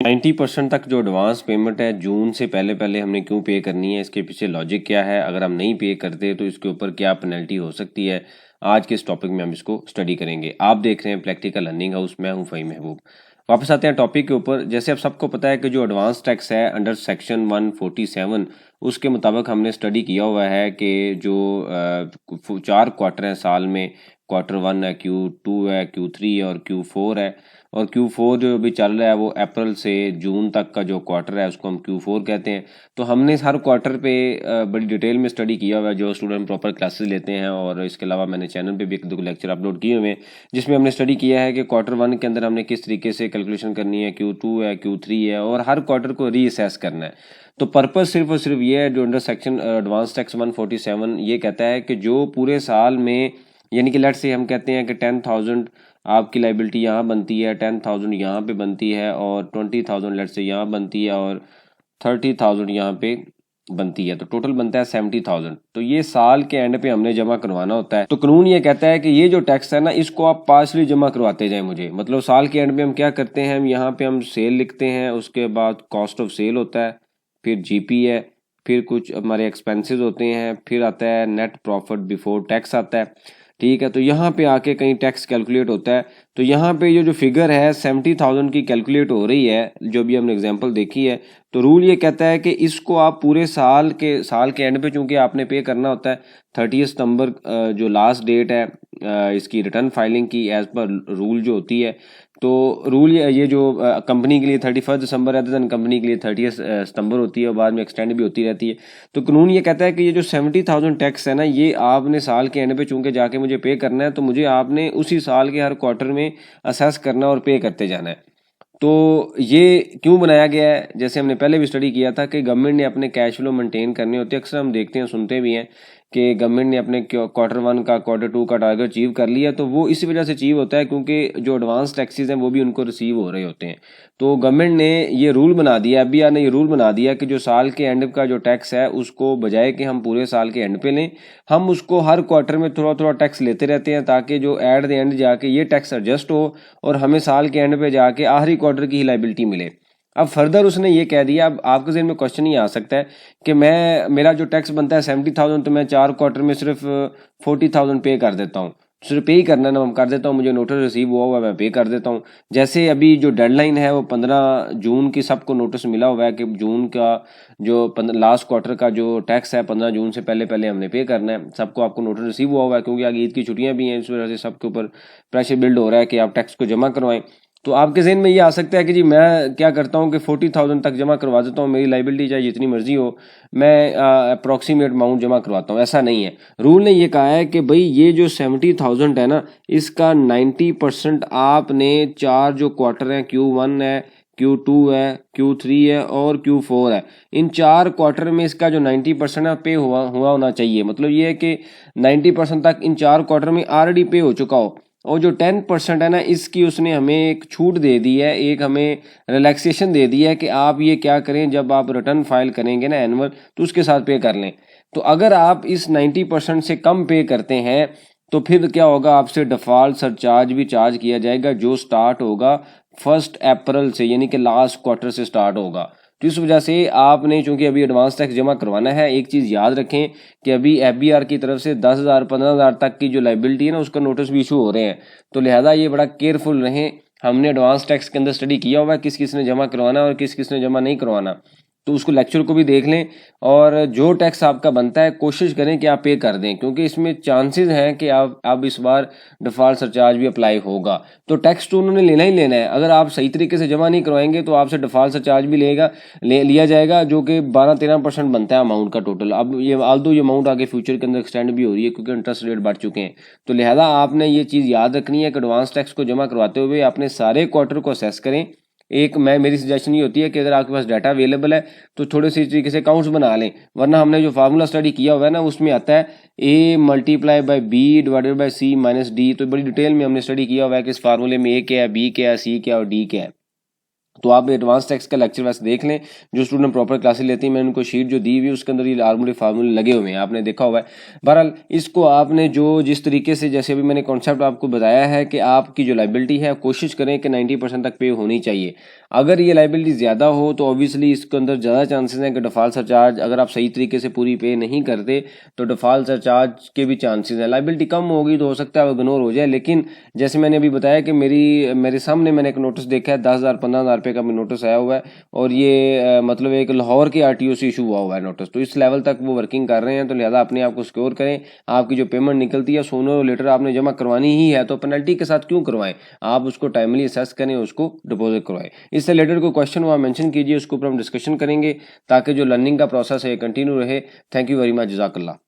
90% तक जो advance payment है जून से पहले पहले हमने क्यों पे करनी है, इसके पीछे लॉजिक क्या है, अगर हम नहीं पे करते तो इसके ऊपर क्या पेनल्टी हो सकती है, आज के इस टॉपिक में हम इसको स्टडी करेंगे। आप देख रहे हैं प्रैक्टिकल लर्निंग हाउस, मैं हूं फ़हीम महबूब। वापस आते हैं टॉपिक के ऊपर। जैसे आप सबको पता है कि जो एडवांस टैक्स है अंडर सेक्शन 147 उसके मुताबिक हमने स्टडी किया हुआ है कि जो 4 क्वार्टर हैं साल में, क्वार्टर 1 है, Q2 है, Q3 है और Q4 है। और Q4 जो अभी चल रहा है वो अप्रैल से जून तक का जो क्वार्टर है उसको हम Q4 कहते हैं। तो हमने हर क्वार्टर पे बड़ी डिटेल में स्टडी किया हुआ है, जो स्टूडेंट प्रॉपर क्लासेस लेते हैं। और इसके अलावा मैंने चैनल पे भी एक दो लेक्चर अपलोड किए हुए हैं जिसमें हमने स्टडी किया है कि क्वार्टर 1 के अंदर हमने किस तरीके से कैलकुलेशन करनी है, Q2 है, Q3 है, और हर क्वार्टर को रीअसेस करना है। तो पर्पस सिर्फ और सिर्फ ये है, जो अंडर सेक्शन एडवांस टैक्स 147 ये कहता है कि जो पूरे साल में, यानी कि लेट्स से हम कहते हैं कि 10,000 आपकी लाइबिलिटी यहाँ बनती है, 10,000 यहाँ पे बनती है, और 20,000 लेट्स से यहाँ बनती है, और 30,000 यहाँ पे बनती है, तो टोटल बनता है 70,000। तो ये साल के एंड पे हमने जमा करवाना होता है। तो कानून ये कहता है कि ये जो टैक्स है ना, इसको आप पार्शली जमा करवाते जाएं मुझे। मतलब साल के एंड पे हम क्या करते हैं, हम यहाँ पे हम सेल लिखते हैं, उसके बाद कॉस्ट ऑफ सेल होता है, फिर जीपी है, फिर कुछ हमारे एक्सपेंसेस होते हैं, फिर आता है नेट प्रॉफिट बिफोर टैक्स आता है। ठीक है, तो यहाँ पे आके कहीं टैक्स कैलकुलेट होता है। तो यहाँ पे ये जो फिगर है 70,000 की कैलकुलेट हो रही है, जो भी हमने एग्जांपल देखी है। तो रूल ये कहता है कि इसको आप पूरे साल के एंड पे, चूंकि आपने पे करना होता है 30 सितंबर जो लास्ट डेट है इसकी रिटर्न फाइलिंग की, एज पर रूल जो होती है। तो रूल ये जो कंपनी के लिए 31 दिसंबर रहता है, कंपनी के लिए 30 सितंबर होती है, और बाद में एक्सटेंड भी होती रहती है। तो कानून ये कहता है कि ये जो 70,000 टैक्स है ना, ये आपने साल के एंड पे चूंकि जाके मुझे पे करना है, तो मुझे आपने उसी साल के हर क्वार्टर में असेस करना और पे करते जाना है। तो ये क्यों बनाया गया है, जैसे हमने पहले भी स्टडी किया था कि गवर्नमेंट ने अपने कैश फ्लो मेंटेन करने होते हैं। अक्सर हम देखते हैं, सुनते भी हैं कि गवर्नमेंट ने अपने क्वार्टर 1 का, क्वार्टर 2 का टारगेट अचीव कर लिया। तो वो इसी वजह से अचीव होता है क्योंकि जो एडवांस टैक्सेस हैं वो भी उनको रिसीव हो रहे होते हैं। तो गवर्नमेंट ने ये रूल बना दिया, एफबीआर ने ये रूल बना दिया कि जो साल के एंड का जो टैक्स है उसको बजाय कि हम पूरे साल के एंड पे लें, हम उसको हर क्वार्टर में थोड़ा थोड़ा टैक्स लेते रहते हैं, ताकि जो एट द एंड जाके ये टैक्स एडजस्ट हो और हमें साल के एंड पे जाके आखिरी क्वार्टर की ही लाइबिलिटी मिले। अब फर्दर उसने ये कह दिया, अब आपके जहन में क्वेश्चन ये आ सकता है कि मेरा जो टैक्स बनता है 70,000, तो मैं 4 क्वार्टर में सिर्फ 40,000 पे कर देता हूँ। सिर्फ पे ही करना है ना, मैं कर देता हूँ, मुझे नोटिस रिसीव हुआ हुआ है, मैं पे कर देता हूँ। जैसे अभी जो डेडलाइन है वो 15 जून की, सबको नोटिस मिला हुआ है कि जून का जो लास्ट क्वार्टर का जो टैक्स है 15 जून से पहले पहले हमने पे करना है। सबको आपको नोटिस रिसीव हुआ हुआ है, क्योंकि आगे ईद की छुट्टियां भी हैं, इस वजह से सबके ऊपर प्रेशर बिल्ड हो रहा है कि आप टैक्स को जमा करवाएं। तो आपके जहन में ये आ सकता है कि जी मैं क्या करता हूँ कि 40,000 तक जमा करवा देता हूँ, मेरी लाइबिलिटी चाहे जितनी मर्जी हो, मैं अप्रॉक्सीमेट अमाउंट जमा करवाता हूँ। ऐसा नहीं है, रूल ने ये कहा है कि भाई ये जो 70,000 है ना, इसका 90% आपने 4 जो क्वार्टर हैं, Q1 है, Q2 है, Q3 है और Q4 है, इन 4 क्वार्टर में इसका जो 90% है पे हुआ होना चाहिए। मतलब ये है कि 90% तक इन 4 क्वार्टर में ऑलरेडी पे हो चुका हो। और जो 10% है ना, इसकी उसने हमें एक छूट दे दी है, एक हमें रिलैक्सेशन दे दी है कि आप ये क्या करें, जब आप रिटर्न फाइल करेंगे ना एनुअल, तो उसके साथ पे कर लें। तो अगर आप इस 90% से कम पे करते हैं तो फिर क्या होगा, आपसे डिफॉल्ट सरचार्ज भी चार्ज किया जाएगा, जो स्टार्ट होगा 1 अप्रैल से, यानी कि लास्ट क्वार्टर से स्टार्ट होगा। तो इस वजह से आपने, चूंकि अभी एडवांस टैक्स जमा करवाना है, एक चीज़ याद रखें कि अभी एफबीआर की तरफ से 10,000 15,000 तक की जो लाइबिलिटी है ना, उसका नोटिस भी इशू हो रहे हैं। तो लिहाजा ये बड़ा केयरफुल रहें। हमने एडवांस टैक्स के अंदर स्टडी किया हुआ है किस किस ने जमा करवाना और किस किस ने जमा नहीं करवाना, तो उसको लेक्चर को भी देख लें। और जो टैक्स आपका बनता है कोशिश करें कि आप पे कर दें, क्योंकि इसमें चांसेस हैं कि आप इस बार डिफॉल्ट सरचार्ज भी अप्लाई होगा। तो टैक्स तो उन्होंने लेना ही लेना है। अगर आप सही तरीके से जमा नहीं करवाएंगे तो आपसे डिफॉल्ट सरचार्ज भी लिया जाएगा, जो कि 12-13% बनता है अमाउंट का टोटल। अब ये आल्दो ये अमाउंट आगे फ्यूचर के अंदर एक्सटेंड भी हो रही है, क्योंकि इंटरेस्ट रेट बढ़ चुके हैं। तो लिहाजा आपने ये चीज़ याद रखनी है कि एडवांस टैक्स को जमा करवाते हुए अपने सारे क्वार्टर को असेस करें। मेरी सजेशन ये होती है कि अगर आपके पास डाटा अवेलेबल है तो थोड़े से तरीके से अकाउंट्स बना लें, वरना हमने जो फार्मूला स्टडी किया हुआ है ना, उसमें आता है A × B/B/C - D। तो बड़ी डिटेल में हमने स्टडी किया हुआ है कि इस फार्मूले में A क्या है, B क्या है, C क्या है और D क्या है। तो आप एडवांस टैक्स का लेक्चर वैसे देख लें, जो स्टूडेंट प्रॉपर क्लासेस लेते हैं, मैंने उनको शीट जो दी हुई है उसके अंदर ये आर्मूले फार्मूले लगे हुए हैं, आपने देखा हुआ है। बहरहाल इसको आपने जो जिस तरीके से, जैसे अभी मैंने कॉन्सेप्ट आपको बताया है कि आपकी जो लाइबिलिटी है कोशिश करें कि 90% तक पे होनी चाहिए। अगर ये लाइबिलिटी ज़्यादा हो तो ऑब्वियसली इसके अंदर ज़्यादा चांसेस हैं कि डिफ़ॉल्ट सरचार्ज, अगर आप सही तरीके से पूरी पे नहीं करते तो डिफ़ॉल्ट सरचार्ज के भी चांसेस हैं। लाइबिलिटी कम होगी तो हो सकता है वो इग्नोर हो जाए, लेकिन जैसे मैंने अभी बताया कि मेरे सामने मैंने एक नोटिस देखा है, 10,000 15,000 रुपये का नोटिस आया हुआ है, और ये मतलब एक लाहौर के आरटीओ से इशू हुआ हुआ है नोटिस। तो इस लेवल तक वो वर्किंग कर रहे हैं, तो लिहाजा अपने आप को सिक्योर करें। आपकी जो पेमेंट निकलती है सोनो लेटर आपने जमा करवानी ही है, तो पेनल्टी के साथ क्यों करवाएं, आप उसको टाइमली असेस करें, उसको डिपॉजिट करवाएं। इससे रिलेटेड कोई क्वेश्चन हुआ मेंशन कीजिए, उसके ऊपर हम डिस्कशन करेंगे ताकि जो लर्निंग का प्रोसेस है कंटिन्यू रहे। थैंक यू वेरी मच, जज़ाकल्लाह।